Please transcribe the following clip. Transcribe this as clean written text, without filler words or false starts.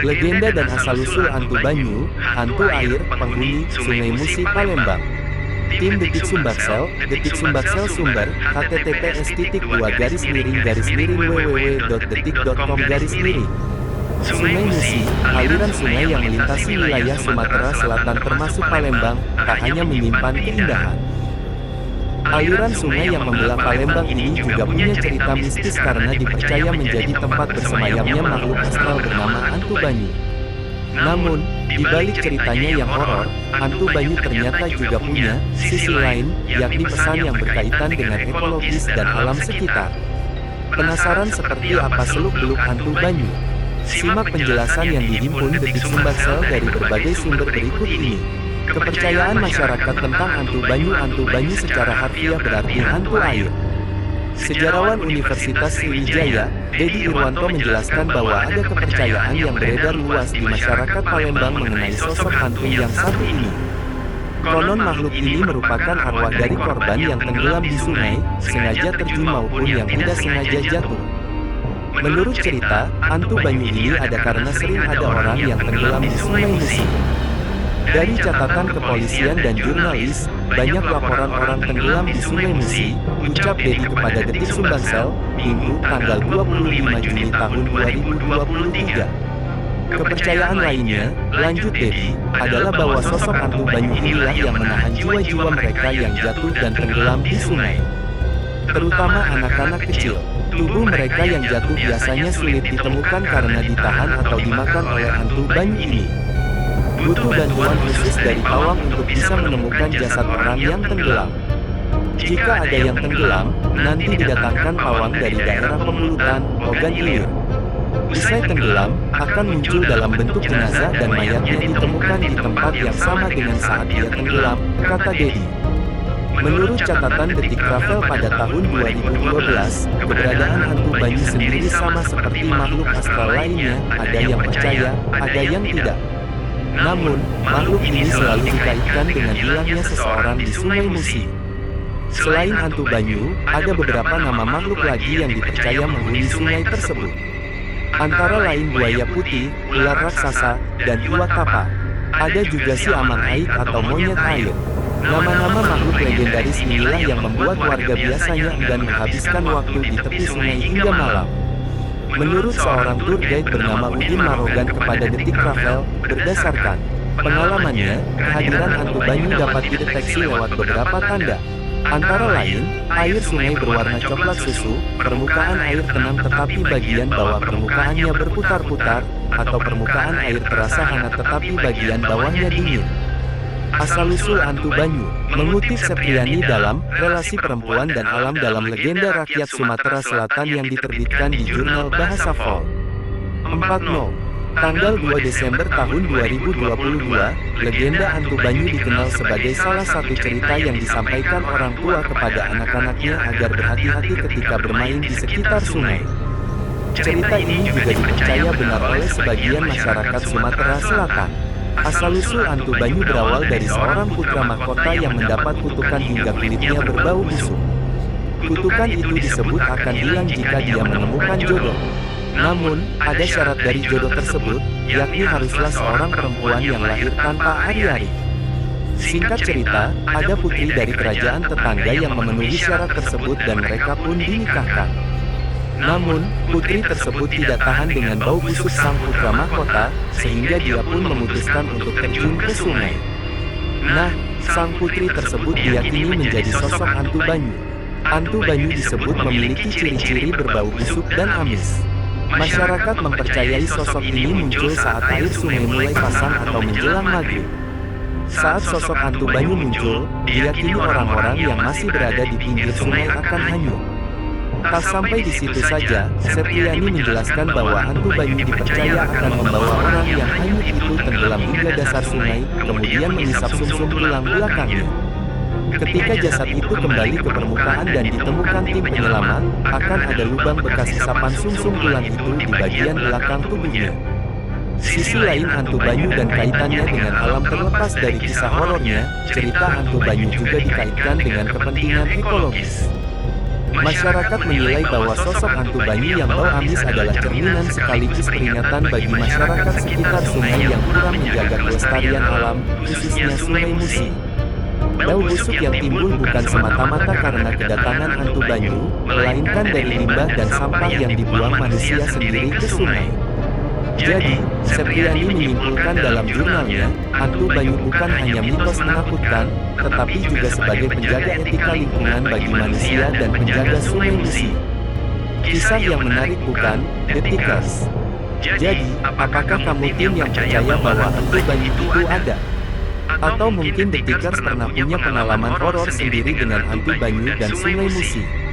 Legenda dan asal-usul hantu banyu, hantu air, penghuni Sungai Musi, Palembang. Tim Detik Sumbaksel, sumber, https://www.detik.com. Sungai Musi, aliran sungai yang melintasi wilayah Sumatera Selatan termasuk Palembang, tak hanya menyimpan keindahan. Aliran sungai yang membelah Palembang ini juga punya cerita mistis karena dipercaya menjadi tempat bersemayamnya makhluk astral bernama hantu banyu. Namun, di balik ceritanya yang horor, hantu banyu ternyata juga punya sisi lain, yakni pesan yang berkaitan dengan ekologis dan alam sekitar. Penasaran seperti apa seluk-beluk hantu banyu? Simak penjelasan yang dihimpun Detik Sumbaksel dari berbagai sumber berikut ini. Kepercayaan masyarakat tentang hantu banyu secara harfiah berarti hantu air. Sejarawan Universitas Sriwijaya, Dedi Irwanto menjelaskan bahwa ada kepercayaan yang beredar luas di masyarakat Palembang mengenai sosok hantu yang satu ini. Konon makhluk ini merupakan arwah dari korban yang tenggelam di sungai, sengaja terjun maupun yang tidak sengaja jatuh. Menurut cerita, hantu banyu ini ada karena sering ada orang yang tenggelam di Sungai Musi. Dari catatan kepolisian dan jurnalis, banyak laporan orang tenggelam di Sungai Musi, ucap Dedi kepada Detik Sumbaksel, Minggu, tanggal 25 Juni tahun 2023. Kepercayaan lainnya, lanjut Dedi, adalah bahwa sosok hantu banyu inilah yang menahan jiwa-jiwa mereka yang jatuh dan tenggelam di sungai. Terutama anak-anak kecil. Tubuh mereka yang jatuh biasanya sulit ditemukan karena ditahan atau dimakan oleh hantu banyu ini. Butuh bantuan khusus dari pawang untuk bisa menemukan jasad orang yang tenggelam. Jika ada yang tenggelam, nanti didatangkan pawang dari daerah Pemulutan, Ogan Ilir. Usai tenggelam, akan muncul dalam bentuk jenazah dan mayatnya ditemukan di tempat yang sama dengan saat dia tenggelam, kata Dedi. Menurut catatan Detik Travel pada tahun 2012, keberadaan hantu banyu sendiri sama seperti makhluk astral lainnya, ada yang percaya, ada yang tidak. Namun, makhluk ini selalu dikaitkan dengan hilangnya seseorang di Sungai Musi. Selain hantu banyu, ada beberapa nama makhluk lagi yang dipercaya menghuni sungai tersebut. Antara lain buaya putih, ular raksasa, dan ulat tapa. Ada juga si amang aik atau monyet air. Nama-nama makhluk legendaris inilah yang membuat warga biasanya enggan menghabiskan waktu di tepi sungai hingga malam. Menurut seorang tour guide bernama Udin Marogan kepada Detik Travel, berdasarkan pengalamannya, kehadiran hantu banyu dapat dideteksi lewat beberapa tanda. Antara lain, air sungai berwarna coklat susu, permukaan air tenang tetapi bagian bawah permukaannya berputar-putar, atau permukaan air terasa hangat tetapi bagian bawahnya dingin. Asal-usul hantu banyu, mengutip Septriani dalam Relasi Perempuan dan Alam dalam Legenda Rakyat Sumatera Selatan yang diterbitkan di jurnal Bahasa Folk. 40. Tanggal 2 Desember tahun 2022, legenda hantu banyu dikenal sebagai salah satu cerita yang disampaikan orang tua kepada anak-anaknya agar berhati-hati ketika bermain di sekitar sungai. Cerita ini juga dipercaya benar oleh sebagian masyarakat Sumatera Selatan. Asal-usul hantu banyu berawal dari seorang putra mahkota yang mendapat kutukan hingga kulitnya berbau busuk. Kutukan itu disebut akan hilang jika dia menemukan jodoh. Namun, ada syarat dari jodoh tersebut, yakni haruslah seorang perempuan yang lahir tanpa ari-ari. Singkat cerita, ada putri dari kerajaan tetangga yang memenuhi syarat tersebut dan mereka pun dinikahkan. Namun, putri tersebut tidak tahan dengan bau busuk sang putra mahkota, sehingga dia pun memutuskan untuk terjun ke sungai. Nah, sang putri tersebut diyakini menjadi sosok hantu banyu. Hantu banyu disebut memiliki ciri-ciri berbau busuk dan amis. Masyarakat mempercayai sosok ini muncul saat air sungai mulai pasang atau menjelang maghrib. Saat sosok hantu banyu muncul, diyakini orang-orang yang masih berada di pinggir sungai akan hanyut. Tak sampai di situ saja, Septriani menjelaskan bahwa hantu banyu dipercaya akan membawa orang yang hanyut itu tenggelam hingga dasar sungai, kemudian mengisap sumsum tulang belakangnya. Ketika jasad itu kembali ke permukaan dan ditemukan tim penyelamat, akan ada lubang bekas isapan sumsum tulang itu di bagian belakang tubuhnya. Sisi lain hantu banyu dan kaitannya dengan alam terlepas dari kisah horornya, cerita hantu banyu juga dikaitkan dengan kepentingan ekologis. Masyarakat menilai bahwa sosok hantu Banyu yang bau amis adalah cerminan sekaligus peringatan bagi masyarakat sekitar sungai yang kurang menjaga kelestarian alam, khususnya Sungai Musi. Bau busuk yang timbul bukan semata-mata karena kedatangan hantu Banyu, melainkan dari limbah dan sampah yang dibuang manusia sendiri ke sungai. Jadi, Sepriani menyimpulkan dalam jurnalnya, hantu Banyu bukan hanya mitos menakutkan, tetapi juga sebagai penjaga etika lingkungan bagi manusia dan penjaga Sungai Musi. Kisah yang menarik bukan, Detikers? Jadi, apakah kamu tim yang percaya bahwa hantu Banyu itu ada? Atau mungkin Detikers pernah punya pengalaman horor sendiri dengan hantu Banyu dan Sungai Musi?